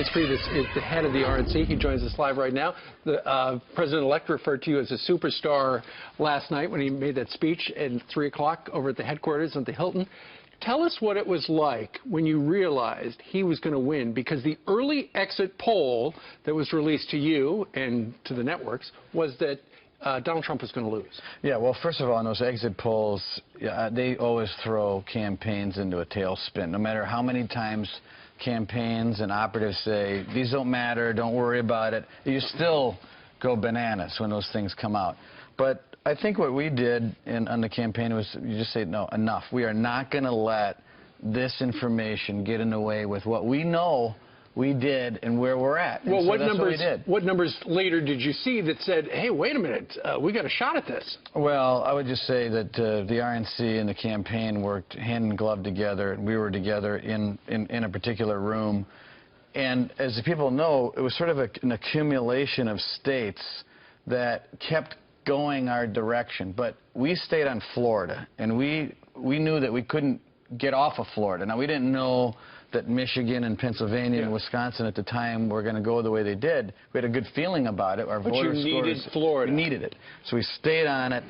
Reince Priebus is the head of the RNC. He joins us live right now. The president-elect referred to you as a superstar last night when he made that speech at 3 o'clock over at the headquarters at the Hilton. Tell us what it was like when you realized he was going to win, because the early exit poll that was released to you and to the networks was that Donald Trump was going to lose. Yeah, well, first of all, in those exit polls, they always throw campaigns into a tailspin. No matter how many times campaigns and operatives say, these don't matter, don't worry about it, you still go bananas when those things come out. But I think what we did on the campaign was you just say, no, enough. We are not going to let this information get in the way with what we know we did and where we're at. Well, so what numbers later did you see that said, hey, wait a minute, we got a shot at this? Well, I would just say that the RNC and the campaign worked hand in glove together, and we were together in a particular room. And as the people know, it was sort of an accumulation of states that kept going our direction. But we stayed on Florida, and we knew that we couldn't get off of Florida. Now, we didn't know that Michigan and Pennsylvania and Wisconsin at the time were going to go the way they did. We had a good feeling about it. Our voter scores, needed Florida. We needed it. So we stayed on it.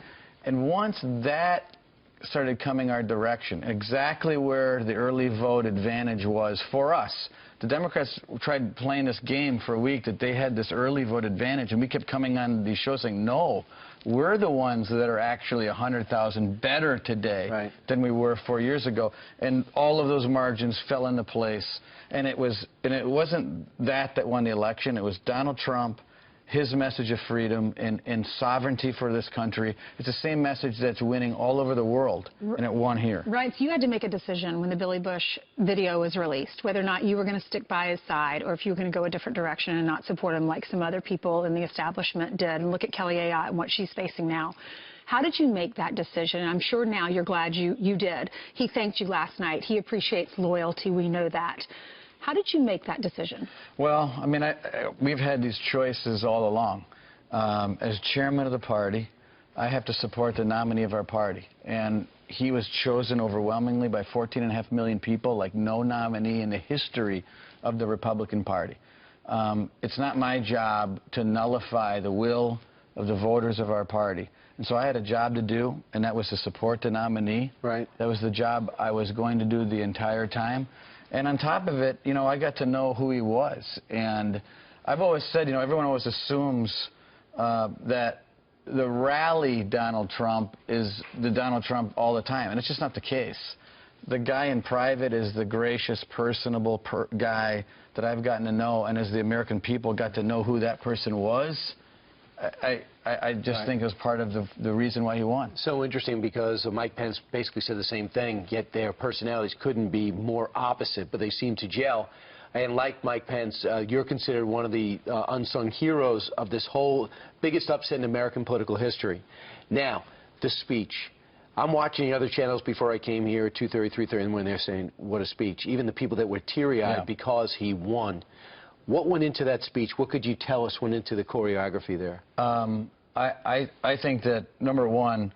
And once that started coming our direction, exactly where the early vote advantage was for us, the Democrats tried playing this game for a week that they had this early vote advantage, and we kept coming on these shows saying, no, we're the ones that are actually 100,000 better today than we were 4 years ago. And all of those margins fell into place. And it wasn't that won the election. It was Donald Trump, his message of freedom and sovereignty for this country. It's the same message that's winning all over the world, and it won here. Right. So you had to make a decision when the Billy Bush video was released, whether or not you were going to stick by his side or if you were going to go a different direction and not support him like some other people in the establishment did. And look at Kelly Ayotte and what she's facing now. How did you make that decision? And I'm sure now you're glad you did. He thanked you last night. He appreciates loyalty. We know that. How did you make that decision? Well, I mean, we've had these choices all along. As chairman of the party, I have to support the nominee of our party. And he was chosen overwhelmingly by 14.5 million people, like no nominee in the history of the Republican Party. It's not my job to nullify the will of the voters of our party. And so I had a job to do, and that was to support the nominee. Right. That was the job I was going to do the entire time. And on top of it, you know, I got to know who he was. And I've always said, you know, everyone always assumes that the rally Donald Trump is the Donald Trump all the time. And it's just not the case. The guy in private is the gracious, personable guy that I've gotten to know. And as the American people got to know who that person was, I just think it was part of the reason why he won. So interesting, because Mike Pence basically said the same thing, yet their personalities couldn't be more opposite, but they seem to gel. And like Mike Pence, you're considered one of the unsung heroes of this whole biggest upset in American political history. Now, the speech. I'm watching the other channels before I came here at 2:30, 3:30 in the morning. They're saying, what a speech. Even the people that were teary-eyed because he won. What went into that speech? What could you tell us went into the choreography there? I think that, number one,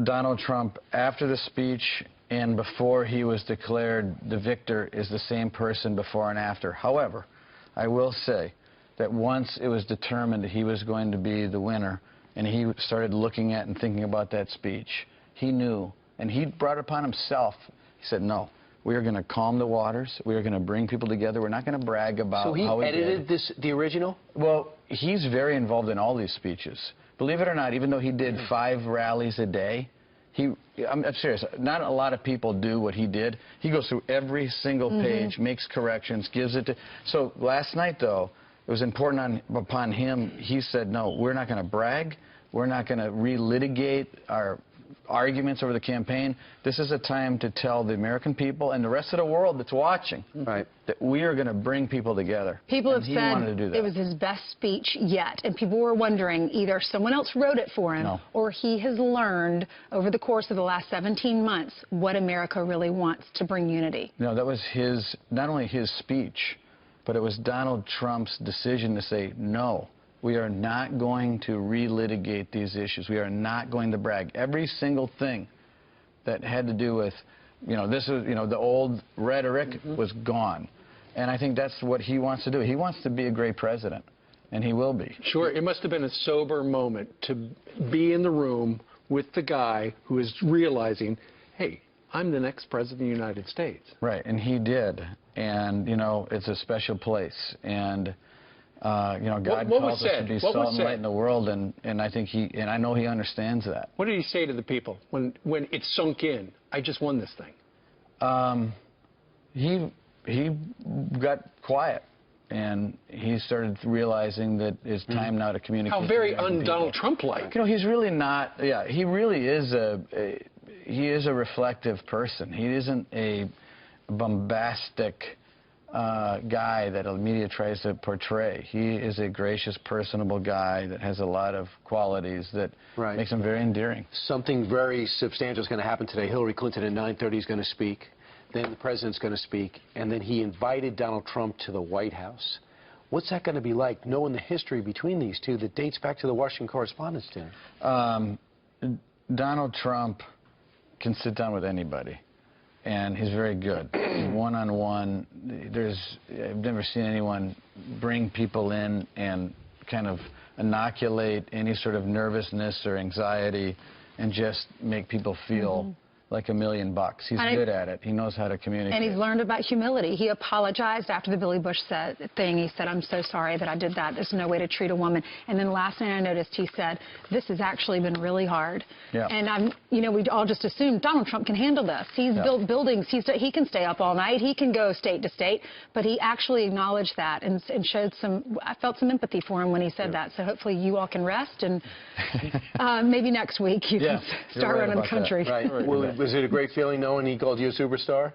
Donald Trump, after the speech and before he was declared the victor, is the same person before and after. However, I will say that once it was determined that he was going to be the winner and he started looking at and thinking about that speech, he knew, and he brought it upon himself. He said, no. We are going to calm the waters. We are going to bring people together. We're not going to brag about how he did. So he edited the original? Well, he's very involved in all these speeches. Believe it or not, even though he did 5 rallies a day, I'm serious, not a lot of people do what he did. He goes through every single page, makes corrections, gives it to... So last night, though, it was important upon him. He said, no, we're not going to brag. We're not going to relitigate our arguments over the campaign. This is a time to tell the American people and the rest of the world that's watching that we are going to bring people together. People have said it was his best speech yet, and people were wondering either someone else wrote it for him or he has learned over the course of the last 17 months what America really wants to bring unity. No, that was not only his speech, but it was Donald Trump's decision to say no. We are not going to relitigate these issues. We are not going to brag. Every single thing that had to do with, you know, this was, you know, the old rhetoric was gone. And I think that's what he wants to do. He wants to be a great president, and he will be. Sure, it must have been a sober moment to be in the room with the guy who is realizing, hey, I'm the next president of the United States. Right, and he did. And, you know, it's a special place. And, you know, God calls us to be salt and light in the world, and I think and I know he understands that. What did he say to the people when it sunk in? I just won this thing. He got quiet, and he started realizing that it's time now to communicate. How very un-Donald Trump-like. You know, he's really not. Yeah, he really is he is a reflective person. He isn't a bombastic guy that the media tries to portray. He is a gracious, personable guy that has a lot of qualities that makes him very endearing. Something very substantial is going to happen today. Hillary Clinton at 9:30 is going to speak. Then the president's going to speak, and then he invited Donald Trump to the White House. What's that going to be like, knowing the history between these two that dates back to the Washington Correspondents' Dinner? Donald Trump can sit down with anybody, and he's very good. One-on-one, I've never seen anyone bring people in and kind of inoculate any sort of nervousness or anxiety and just make people feel like $1 million. He's good at it. He knows how to communicate. And he's learned about humility. He apologized after the Billy Bush thing. He said, I'm so sorry that I did that. There's no way to treat a woman. And then last night I noticed he said, this has actually been really hard. Yeah. And you know, we all just assumed Donald Trump can handle this. He's built buildings. He can stay up all night. He can go state to state. But he actually acknowledged that and showed I felt some empathy for him when he said that. So hopefully you all can rest, and maybe next week you can start running the country. Right. Was it a great feeling knowing he called you a superstar?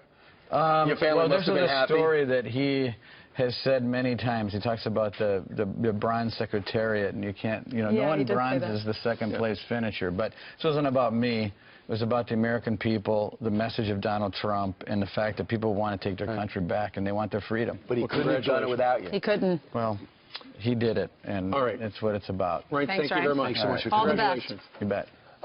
Your family must have been happy. There's a story that he has said many times. He talks about the bronze secretariat, and you can't, you know, no one bronzes the second place finisher. But this wasn't about me. It was about the American people, the message of Donald Trump, and the fact that people want to take their country back and they want their freedom. But he couldn't have done it without you. He couldn't. Well, he did it, and that's what it's about. Right, thank you very much. Thanks so much for all the best. You bet.